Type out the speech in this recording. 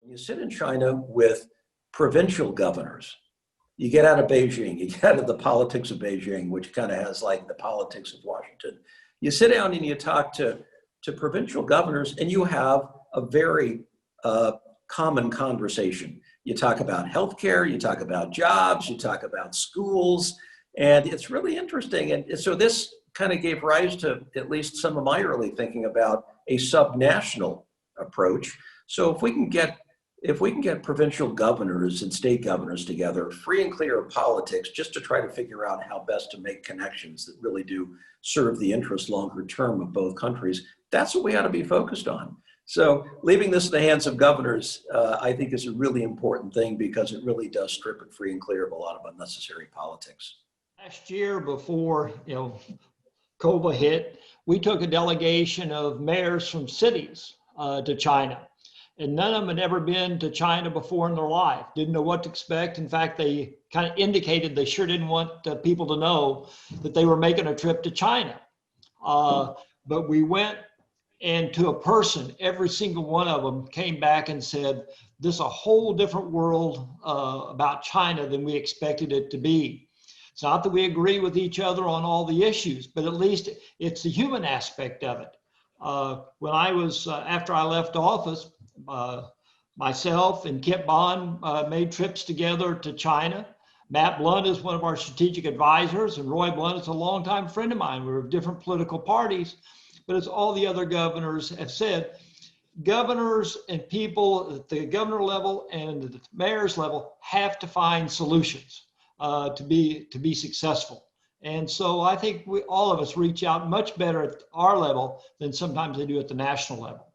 You sit in China with provincial governors. You get out of Beijing, you get out of the politics of Beijing, which kind of has like the politics of Washington. You sit down and you talk to provincial governors, and you have a very common conversation. You talk about healthcare, you talk about jobs, you talk about schools, and it's really interesting. And so this kind of gave rise to at least some of my early thinking about a subnational approach. So if we can get provincial governors and state governors together, free and clear of politics, just to try to figure out how best to make connections that really do serve the interest longer term of both countries, that's what we ought to be focused on. So leaving this in the hands of governors, I think is a really important thing, because it really does strip it free and clear of a lot of unnecessary politics. Last year, before COVID hit, we took a delegation of mayors from cities to China. And none of them had ever been to China before in their life, didn't know what to expect. In fact, they kind of indicated they sure didn't want people to know that they were making a trip to China. But we went, and to a person, every single one of them came back and said, this is a whole different world about China than we expected it to be. It's not that we agree with each other on all the issues, but at least it's the human aspect of it. When I was, after I left office, myself and Kip Bond made trips together to China. Matt Blunt is one of our strategic advisors, and Roy Blunt is a longtime friend of mine. We're of different political parties, but as all the other governors have said, governors and people at the governor level and the mayor's level have to find solutions to be successful. And so I think all of us reach out much better at our level than sometimes they do at the national level.